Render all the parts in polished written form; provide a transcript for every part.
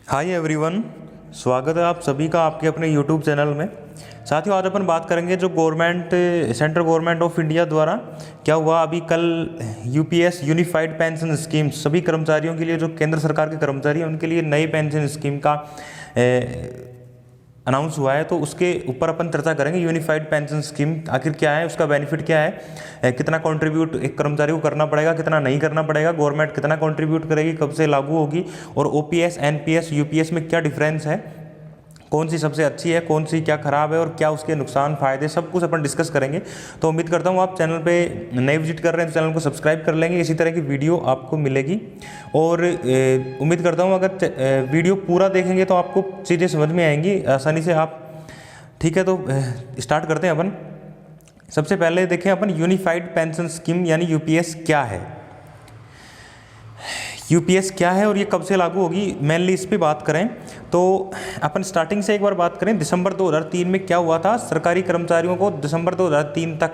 Hi everyone, स्वागत है आप सभी का आपके अपने यूट्यूब चैनल में। साथियों, आज अपन बात करेंगे जो सेंट्रल गवर्नमेंट ऑफ इंडिया द्वारा क्या हुआ अभी कल यूपीएस यूनिफाइड पेंशन स्कीम सभी कर्मचारियों के लिए, जो केंद्र सरकार के कर्मचारी हैं उनके लिए नई पेंशन स्कीम का अनाउंस हुआ है। तो उसके ऊपर अपन चर्चा करेंगे। यूनिफाइड पेंशन स्कीम आखिर क्या है, उसका बेनिफिट क्या है, कितना कंट्रीब्यूट एक कर्मचारी को करना पड़ेगा, कितना नहीं करना पड़ेगा, गवर्नमेंट कितना कंट्रीब्यूट करेगी, कब से लागू होगी, और ओपीएस एनपीएस यूपीएस में क्या डिफरेंस है, कौन सी सबसे अच्छी है, कौन सी क्या खराब है, और क्या उसके नुकसान फायदे, सब कुछ अपन डिस्कस करेंगे। तो उम्मीद करता हूँ आप चैनल पे नए विजिट कर रहे हैं तो चैनल को सब्सक्राइब कर लेंगे, इसी तरह की वीडियो आपको मिलेगी। और उम्मीद करता हूँ अगर वीडियो पूरा देखेंगे तो आपको चीज़ें समझ में आएंगी आसानी से आप। ठीक है, तो स्टार्ट करते हैं अपन। सबसे पहले देखें अपन यूनिफाइड पेंशन स्कीम यानी यूपीएस क्या है। यूपीएस क्या है और ये कब से लागू होगी, मेनली इस पे बात करें तो अपन स्टार्टिंग से एक बार बात करें। दिसंबर 2003 में क्या हुआ था, सरकारी कर्मचारियों को दिसंबर 2003 तक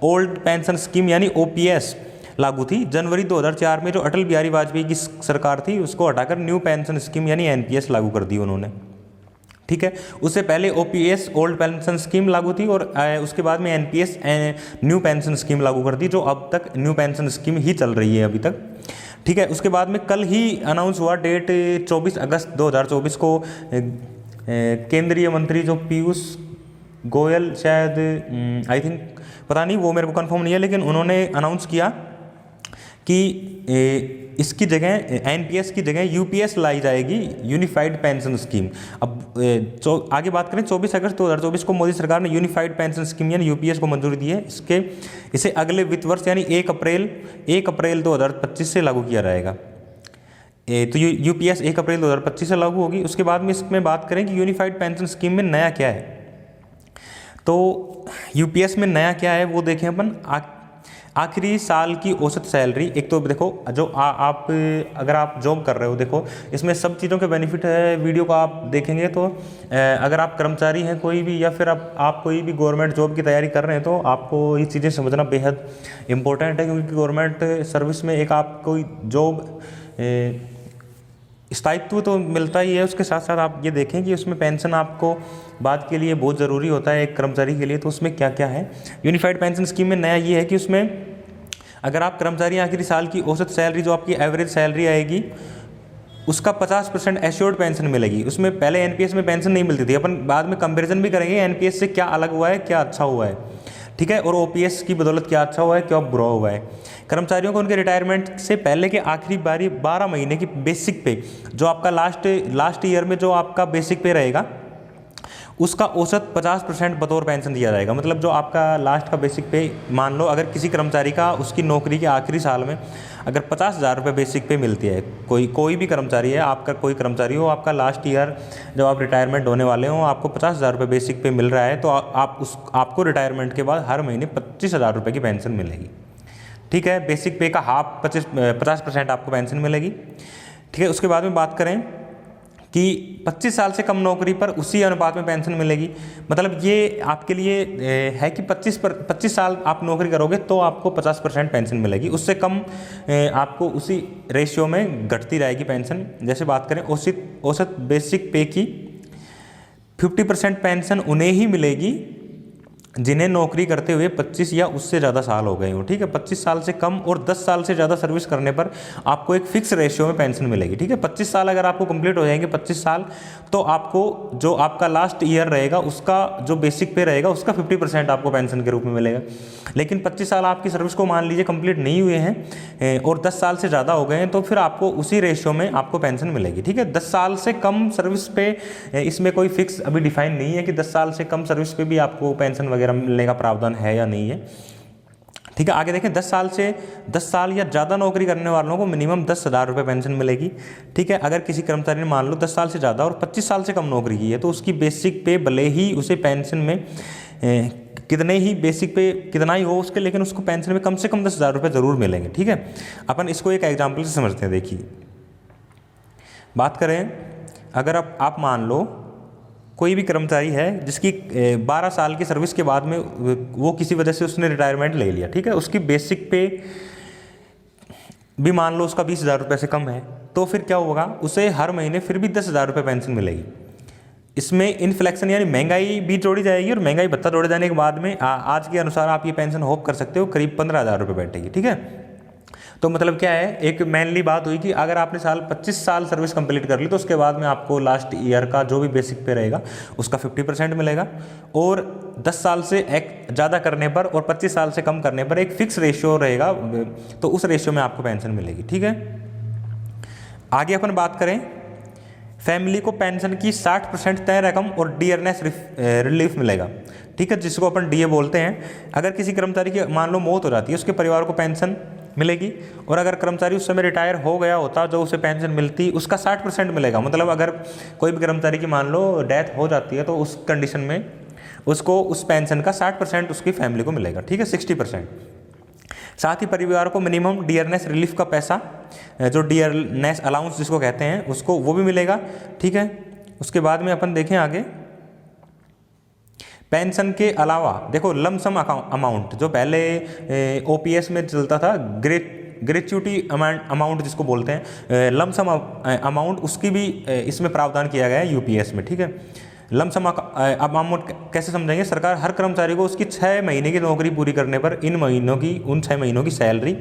ओल्ड पेंशन स्कीम यानी ओपीएस लागू थी। जनवरी 2004 में जो अटल बिहारी वाजपेयी की सरकार थी उसको हटाकर न्यू पेंशन स्कीम यानी एनपीएस लागू कर दी उन्होंने। ठीक है, उससे पहले ओपीएस ओल्ड पेंशन स्कीम लागू थी और उसके बाद में एनपीएस न्यू पेंशन स्कीम लागू कर दी, जो अब तक न्यू पेंशन स्कीम ही चल रही है अभी तक। ठीक है, उसके बाद में कल ही अनाउंस हुआ डेट 24 अगस्त 2024 को केंद्रीय मंत्री जो पीयूष गोयल, शायद आई थिंक, पता नहीं, वो मेरे को कंफर्म नहीं है, लेकिन उन्होंने अनाउंस किया कि इसकी जगह एनपीएस की जगह यूपीएस लाई जाएगी, यूनिफाइड पेंशन स्कीम। अब आगे बात करें, 24 अगस्त 2024 को मोदी सरकार ने यूनिफाइड पेंशन स्कीम यानी यूपीएस को मंजूरी दी है। इसे अगले वित्त वर्ष यानी 1 अप्रैल 2025 से लागू किया जाएगा। तो यूपीएस 1 अप्रैल 2025 से लागू होगी। उसके बाद में इसमें बात करें कि यूनिफाइड पेंशन स्कीम में नया क्या है, तो यूपीएस में नया क्या है वो देखें अपन। आखिरी साल की औसत सैलरी, एक तो देखो जो आप अगर आप जॉब कर रहे हो, देखो इसमें सब चीज़ों के बेनिफिट है। वीडियो को आप देखेंगे तो अगर आप कर्मचारी हैं कोई भी, या फिर आप कोई भी गवर्नमेंट जॉब की तैयारी कर रहे हैं, तो आपको ये चीज़ें समझना बेहद इम्पोर्टेंट है, क्योंकि गवर्नमेंट सर्विस में एक आपको जॉब स्थायित्व तो मिलता ही है, उसके साथ साथ आप ये देखें कि उसमें पेंशन आपको बाद के लिए बहुत ज़रूरी होता है एक कर्मचारी के लिए। तो उसमें क्या क्या है, यूनिफाइड पेंशन स्कीम में नया ये है कि उसमें अगर आप कर्मचारी आखिरी साल की औसत सैलरी, जो आपकी एवरेज सैलरी आएगी, उसका 50% एश्योर्ड पेंशन मिलेगी। उसमें पहले एनपीएस में पेंशन नहीं मिलती थी, अपन बाद में कंपेरिजन भी करेंगे एनपीएस से क्या अलग हुआ है, क्या अच्छा हुआ है। ठीक है, और ओपीएस की बदौलत क्या अच्छा हुआ है, क्या बुरा हुआ है। कर्मचारियों को उनके रिटायरमेंट से पहले के आखिरी 12 महीने की बेसिक पे, जो आपका लास्ट ईयर में जो आपका बेसिक पे रहेगा, उसका औसत 50% बतौर पेंशन दिया जाएगा। मतलब जो आपका लास्ट का बेसिक पे, मान लो अगर किसी कर्मचारी का उसकी नौकरी के आखिरी साल में अगर 50,000 रुपये बेसिक पे मिलती है, कोई भी कर्मचारी है, आपका कोई कर्मचारी हो, आपका लास्ट ईयर जब आप रिटायरमेंट होने वाले हो, आपको 50,000 रुपये बेसिक पे मिल रहा है, तो आपको रिटायरमेंट के बाद हर महीने 25,000 रुपये की पेंशन मिलेगी। ठीक है, बेसिक पे का हाफ 50% आपको पेंशन मिलेगी। ठीक है, उसके बाद में बात करें कि 25 साल से कम नौकरी पर उसी अनुपात में पेंशन मिलेगी। मतलब ये आपके लिए है कि 25 साल आप नौकरी करोगे तो आपको 50% पेंशन मिलेगी, उससे कम आपको उसी रेशियो में घटती रहेगी पेंशन। जैसे बात करें औसत बेसिक पे की 50% पेंशन उन्हें ही मिलेगी जिन्हें नौकरी करते हुए 25 या उससे ज़्यादा साल हो गए हो। ठीक है, 25 साल से कम और 10 साल से ज़्यादा सर्विस करने पर आपको एक फिक्स रेशियो में पेंशन मिलेगी। ठीक है, 25 साल अगर आपको कंप्लीट हो जाएंगे 25 साल, तो आपको जो आपका लास्ट ईयर रहेगा उसका जो बेसिक पे रहेगा उसका 50% आपको पेंशन के रूप में मिलेगा। लेकिन 25 साल आपकी सर्विस को मान लीजिए कंप्लीट नहीं हुए हैं और 10 साल से ज़्यादा हो गए हैं, तो फिर आपको उसी रेशियो में आपको पेंशन मिलेगी। ठीक है, 10 साल से कम सर्विस पे इसमें कोई फिक्स अभी डिफाइन नहीं है कि 10 साल से कम सर्विस पे भी आपको पेंशन वगैरह मिलने का प्रावधान है या नहीं है। ठीक है, आगे देखें, 10 साल या ज़्यादा नौकरी करने वालों को मिनिमम 10,000 रुपये पेंशन मिलेगी। ठीक है, अगर किसी कर्मचारी ने मान लो 10 साल से ज़्यादा और 25 साल से कम नौकरी की है, तो उसकी बेसिक पे भले ही उसे पेंशन में कितने ही बेसिक पे कितना ही हो उसके, लेकिन उसको पेंशन में कम से कम 10,000 रुपये ज़रूर मिलेंगे। ठीक है, अपन इसको एक एग्जाम्पल से समझते हैं। देखिए, बात करें, अगर आप मान लो कोई भी कर्मचारी है जिसकी 12 साल की सर्विस के बाद में वो किसी वजह से उसने रिटायरमेंट ले लिया। ठीक है, उसकी बेसिक पे भी मान लो उसका 20,000 रुपये से कम है, तो फिर क्या होगा, उसे हर महीने फिर भी 10,000 रुपये पेंशन मिलेगी। इसमें इन्फ्लेक्शन यानी महंगाई भी जोड़ी जाएगी, और महंगाई भत्ता जोड़े जाने के बाद में आज के अनुसार आप ये पेंशन होप कर सकते हो करीब 15,000 रुपये बैठेगी। ठीक है, तो मतलब क्या है, एक मेनली बात हुई कि अगर आपने 25 साल सर्विस कंप्लीट कर ली तो उसके बाद में आपको लास्ट ईयर का जो भी बेसिक पे रहेगा उसका 50% मिलेगा, और 10 साल से एक ज़्यादा करने पर और 25 साल से कम करने पर एक फिक्स रेशियो रहेगा, तो उस रेशियो में आपको पेंशन मिलेगी। ठीक है, आगे अपन बात करें, फैमिली को पेंशन की 60% तय रकम और डियरनेस रिलीफ मिलेगा। ठीक है, जिसको अपन डीए बोलते हैं। अगर किसी कर्मचारी की मान लो मौत हो जाती है, उसके परिवार को पेंशन मिलेगी, और अगर कर्मचारी उस समय रिटायर हो गया होता, जो उसे पेंशन मिलती उसका 60% मिलेगा। मतलब अगर कोई भी कर्मचारी की मान लो डेथ हो जाती है तो उस कंडीशन में उसको उस पेंशन का 60% उसकी फैमिली को मिलेगा। ठीक है, 60%। साथ ही परिवार को मिनिमम डियरनेस रिलीफ का पैसा, जो डियरनेस अलाउंस जिसको कहते हैं, उसको वो भी मिलेगा। ठीक है, उसके बाद में अपन देखें आगे, पेंशन के अलावा देखो लमसम अमाउंट, जो पहले ओपीएस में चलता था, ग्रेच्युटी अमाउंट जिसको बोलते हैं, लमसम अमाउंट, उसकी भी इसमें प्रावधान किया गया है यूपीएस में। ठीक है, लमसम अमाउंट कैसे समझेंगे, सरकार हर कर्मचारी को उसकी 6 महीने की नौकरी पूरी करने पर उन 6 महीनों की सैलरी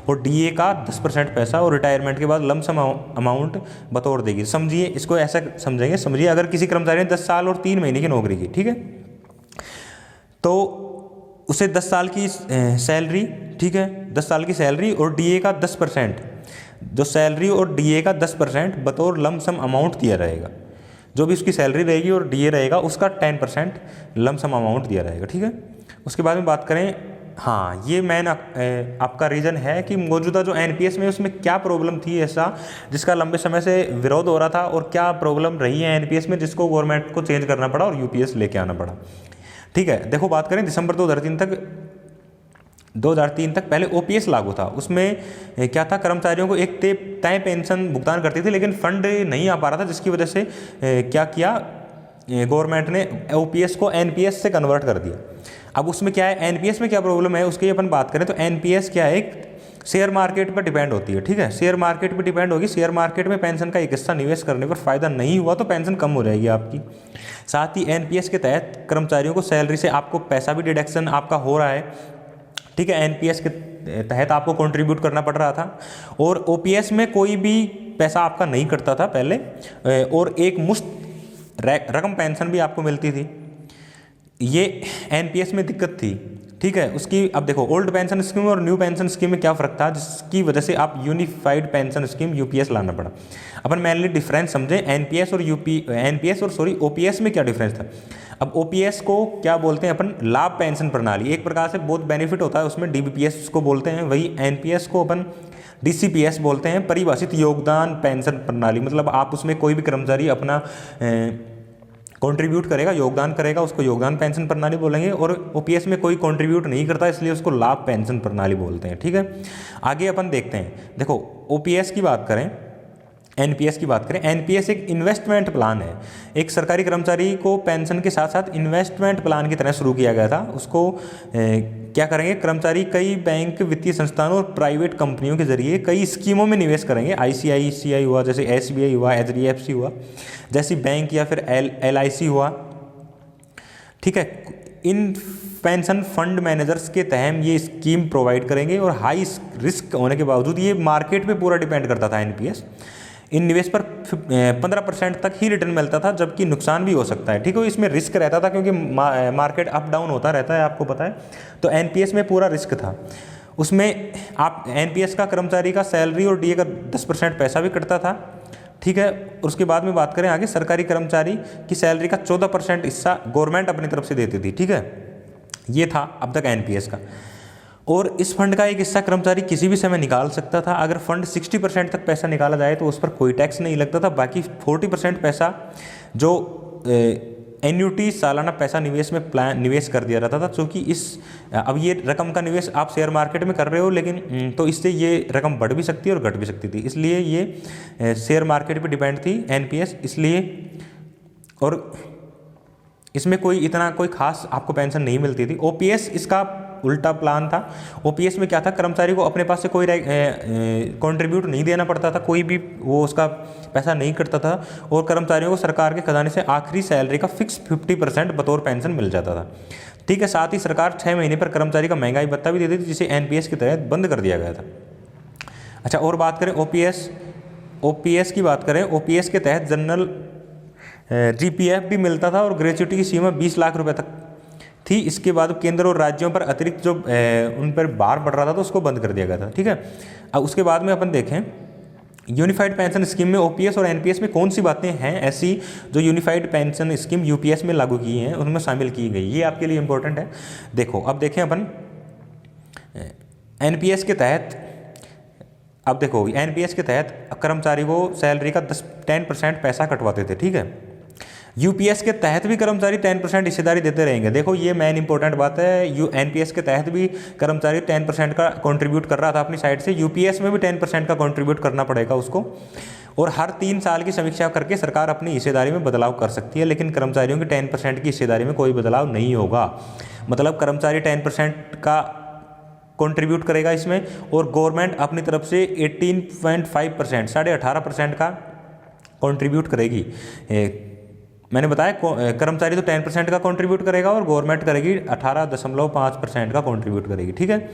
और डीए का 10% पैसा और रिटायरमेंट के बाद लमसम अमाउंट बतौर देगी। समझिए, इसको ऐसा समझेंगे, समझिए अगर किसी कर्मचारी ने 10 साल और 3 महीने की नौकरी की, ठीक है, तो उसे 10 साल की सैलरी, ठीक है, 10 साल की सैलरी और डीए का 10%, जो सैलरी और डीए का 10% बतौर लमसम अमाउंट दिया रहेगा। जो भी उसकी सैलरी रहेगी और डीए रहेगा उसका 10% लमसम अमाउंट दिया रहेगा। ठीक है, उसके बाद में बात करें, हाँ ये मेन आपका रीज़न है कि मौजूदा जो एनपीएस में उसमें क्या प्रॉब्लम थी ऐसा जिसका लंबे समय से विरोध हो रहा था, और क्या प्रॉब्लम रही है एनपीएस में जिसको गवर्नमेंट को चेंज करना पड़ा और यूपीएस लेके आना पड़ा। ठीक है, देखो बात करें दिसंबर 2003 तक पहले ओपीएस लागू था। उसमें क्या था, कर्मचारियों को एक तय पेंशन भुगतान करती थी, लेकिन फंड नहीं आ पा रहा था, जिसकी वजह से क्या किया गवर्नमेंट ने ओपीएस को एनपीएस से कन्वर्ट कर दिया। अब उसमें क्या है, एनपीएस में क्या प्रॉब्लम है उसकी अपन बात करें तो एनपीएस क्या है, एक शेयर मार्केट पर डिपेंड होती है। ठीक है, शेयर मार्केट पर डिपेंड होगी, शेयर मार्केट में पेंशन का एक हिस्सा निवेश करने पर फायदा नहीं हुआ तो पेंशन कम हो जाएगी आपकी। साथ ही एनपीएस के तहत कर्मचारियों को सैलरी से आपको पैसा भी डिडक्शन आपका हो रहा है। ठीक है, एनपीएस के तहत आपको कंट्रीब्यूट करना पड़ रहा था, और ओपीएस में कोई भी पैसा आपका नहीं कटता था पहले, और एक मुश्त रकम पेंशन भी आपको मिलती थी। ये एनपीएस में दिक्कत थी। ठीक है, उसकी अब देखो ओल्ड पेंशन स्कीम और न्यू पेंशन स्कीम में क्या फ़र्क था, जिसकी वजह से आप यूनिफाइड पेंशन स्कीम यूपीएस लाना पड़ा। अपन मेनली डिफरेंस समझें, एनपीएस और ओपीएस में क्या डिफरेंस था। अब ओपीएस को क्या बोलते हैं अपन, लाभ पेंशन प्रणाली, एक प्रकार से बहुत बेनिफिट होता है उसमें, डीबीपीएस को बोलते हैं। वही एनपीएस को अपन डीसीपीएस बोलते हैं, परिभाषित योगदान पेंशन प्रणाली। मतलब आप उसमें कोई भी कर्मचारी अपना कंट्रीब्यूट करेगा, योगदान करेगा, उसको योगदान पेंशन प्रणाली बोलेंगे। और ओपीएस में कोई कंट्रीब्यूट नहीं करता, इसलिए उसको लाभ पेंशन प्रणाली बोलते हैं। ठीक है, आगे अपन देखते हैं। देखो ओपीएस की बात करें, एनपीएस की बात करें, एनपीएस एक इन्वेस्टमेंट प्लान है। एक सरकारी कर्मचारी को पेंशन के साथ साथ इन्वेस्टमेंट प्लान की तरह शुरू किया गया था। उसको क्या करेंगे, कर्मचारी कई बैंक, वित्तीय संस्थानों और प्राइवेट कंपनियों के जरिए कई स्कीमों में निवेश करेंगे। आईसीआईसीआई हुआ, जैसे एसबीआई हुआ, एचडीएफसी हुआ जैसी बैंक, या फिर एलआईसी हुआ। ठीक है, इन पेंशन फंड मैनेजर्स के तहत ये स्कीम प्रोवाइड करेंगे, और हाई रिस्क होने के बावजूद ये मार्केट पे पूरा डिपेंड करता था एनपीएस। इन निवेश पर 15% तक ही रिटर्न मिलता था, जबकि नुकसान भी हो सकता है। ठीक है, इसमें रिस्क रहता था क्योंकि मार्केट अप डाउन होता रहता है, आपको पता है। तो एनपीएस में पूरा रिस्क था। उसमें आप एनपीएस का कर्मचारी का सैलरी और डीए का 10% पैसा भी कटता था। ठीक है, उसके बाद में बात करें आगे, सरकारी कर्मचारी की सैलरी का 14% हिस्सा गवर्नमेंट अपनी तरफ से देती थी। ठीक है, ये था अब तक एनपीएस का। और इस फंड का एक हिस्सा कर्मचारी किसी भी समय निकाल सकता था। अगर फंड 60% तक पैसा निकाला जाए तो उस पर कोई टैक्स नहीं लगता था। बाकी 40% पैसा जो एन्युटी सालाना पैसा निवेश में निवेश कर दिया जाता था। क्योंकि अब ये रकम का निवेश आप शेयर मार्केट में कर रहे हो, लेकिन तो इससे ये रकम बढ़ भी सकती है और घट भी सकती थी, इसलिए ये शेयर मार्केट पे डिपेंड थी एनपीएस। इसलिए और इसमें कोई खास आपको पेंशन नहीं मिलती थी। ओपीएस इसका उल्टा प्लान था। ओपीएस में क्या था, कर्मचारी को अपने पास से कोई कंट्रीब्यूट नहीं देना पड़ता था, कोई भी वो उसका पैसा नहीं कटता था, और कर्मचारियों को सरकार के खजाने से आखिरी सैलरी का फिक्स 50% बतौर पेंशन मिल जाता था। ठीक है, साथ ही सरकार 6 महीने पर कर्मचारी का महंगाई भत्ता भी देती थी, जिसे एनपीएस के तहत बंद कर दिया गया था। अच्छा, और बात करें ओपीएस की बात करें, ओपीएस के तहत जनरल जीपीएफ भी मिलता था और ग्रेच्युटी की सीमा 20 लाख रुपए तक थी। इसके बाद केंद्र और राज्यों पर अतिरिक्त जो उन पर भार बढ़ रहा था तो उसको बंद कर दिया गया था। ठीक है, अब उसके बाद में अपन देखें यूनिफाइड पेंशन स्कीम में ओपीएस और एनपीएस में कौन सी बातें हैं ऐसी जो यूनिफाइड पेंशन स्कीम यूपीएस में लागू की हैं, उनमें शामिल की गई, ये आपके लिए इंपॉर्टेंट है। देखो अब देखें अपन एनपीएस के तहत, अब देखो एनपीएस के तहत कर्मचारी को सैलरी का 10% पैसा कटवाते थे। ठीक है, यूपीएस के तहत भी कर्मचारी 10% हिस्सेदारी देते रहेंगे। देखो ये मेन इंपॉर्टेंट बात है, एनपीएस के तहत भी कर्मचारी 10% का कंट्रीब्यूट कर रहा था अपनी साइड से, यूपीएस में भी 10% का कंट्रीब्यूट करना पड़ेगा उसको, और हर 3 साल की समीक्षा करके सरकार अपनी हिस्सेदारी में बदलाव कर सकती है, लेकिन कर्मचारियों की 10% की हिस्सेदारी में कोई बदलाव नहीं होगा। मतलब कर्मचारी 10% का कंट्रीब्यूट करेगा इसमें, और गवर्नमेंट अपनी तरफ से 18.5% 18.5% का कंट्रीब्यूट करेगी। मैंने बताया कर्मचारी तो 10% का कंट्रीब्यूट करेगा और गवर्नमेंट करेगी 18.5% का कंट्रीब्यूट करेगी। ठीक है,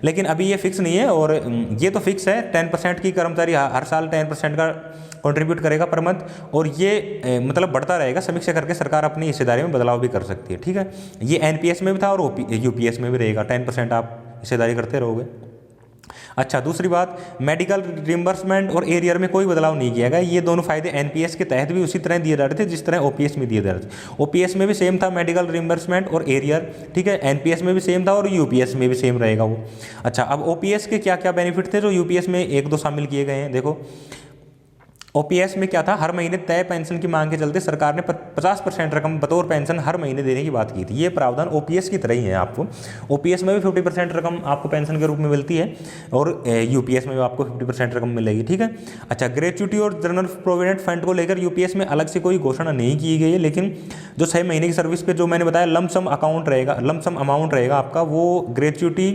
लेकिन अभी ये फिक्स नहीं है, और ये तो फिक्स है 10% की कर्मचारी हर साल 10% का कंट्रीब्यूट करेगा पर मंथ, और ये मतलब बढ़ता रहेगा, समीक्षा करके सरकार अपनी हिस्सेदारी में बदलाव भी कर सकती है। ठीक है, ये एनपीएस में भी था और यूपीएस में भी रहेगा, 10% आप हिस्सेदारी करते रहोगे। अच्छा, दूसरी बात, मेडिकल रिम्बर्समेंट और एरियर में कोई बदलाव नहीं किया गया। ये दोनों फायदे एनपीएस के तहत भी उसी तरह दिए जा रहे थे जिस तरह ओपीएस में दिए जा रहे थे। ओपीएस में भी सेम था मेडिकल रिम्बर्समेंट और एरियर, ठीक है, एनपीएस में भी सेम था और यूपीएस में भी सेम रहेगा वो। अच्छा, अब ओपीएस के क्या क्या बेनिफिट थे जो यूपीएस में 1-2 शामिल किए गए हैं। देखो ओपीएस में क्या था, हर महीने तय पेंशन की मांग के चलते सरकार ने 50% रकम बतौर पेंशन हर महीने देने की बात की थी। ये प्रावधान ओपीएस की तरह ही है। आपको ओपीएस में भी 50% रकम आपको पेंशन के रूप में मिलती है और यूपीएस में भी आपको 50% रकम मिलेगी। ठीक है, अच्छा, ग्रेच्युटी और जनरल प्रोविडेंट फंड को लेकर यूपीएस में अलग से कोई घोषणा नहीं की गई है, लेकिन जो 6 महीने की सर्विस पे जो मैंने बताया लमसम अमाउंट रहेगा आपका, वो ग्रेच्युटी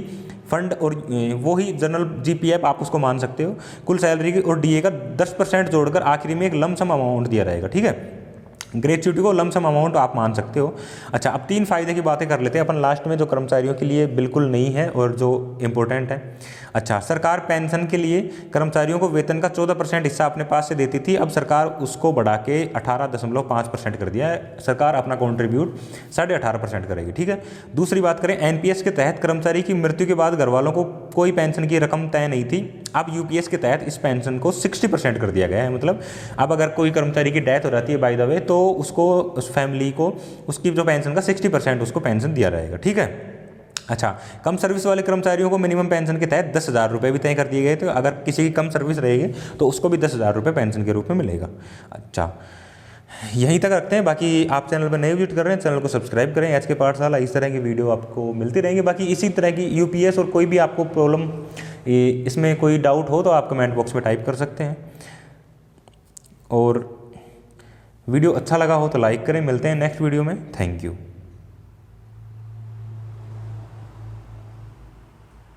फंड और वो ही जनरल जीपीएफ आप उसको मान सकते हो। कुल सैलरी की और डीए का 10% जोड़कर आखिरी में एक लमसम अमाउंट दिया रहेगा। ठीक है, ग्रेच्युटी को लमसम अमाउंट आप मान सकते हो। अच्छा, अब 3 फायदे की बातें कर लेते हैं अपन लास्ट में, जो कर्मचारियों के लिए बिल्कुल नहीं है और जो इम्पोर्टेंट है। अच्छा, सरकार पेंशन के लिए कर्मचारियों को वेतन का 14% हिस्सा अपने पास से देती थी, अब सरकार उसको बढ़ा के 18.5% कर दिया है। सरकार अपना कॉन्ट्रीब्यूट 18.5% करेगी। ठीक है, दूसरी बात करें, एनपीएस के तहत कर्मचारी की मृत्यु के बाद घर वालों को कोई पेंशन की रकम तय नहीं थी, अब यूपीएस के तहत इस पेंशन को 60% कर दिया गया है। मतलब अब अगर कोई कर्मचारी की डेथ हो जाती है बाय द वे, तो उसको, उस फैमिली को उसकी जो पेंशन का 60% उसको पेंशन दिया रहेगा। ठीक है, अच्छा, कम सर्विस वाले कर्मचारियों को मिनिमम पेंशन के तहत 10,000 रुपये भी तय कर दिए गए, तो अगर किसी की कम सर्विस रहेगी तो उसको भी 10,000 रुपये पेंशन के रूप में मिलेगा। अच्छा, यहीं तक रखते हैं। बाकी आप चैनल पर नए विजिट कर रहे हैं, चैनल को सब्सक्राइब करें। आज के पाठशाला इस तरह की वीडियो आपको मिलती रहेंगी। बाकी इसी तरह की यूपीएस और कोई भी आपको प्रॉब्लम, इसमें कोई डाउट हो तो आप कमेंट बॉक्स में टाइप कर सकते हैं। और वीडियो अच्छा लगा हो तो लाइक करें। मिलते हैं नेक्स्ट वीडियो में। Thank you.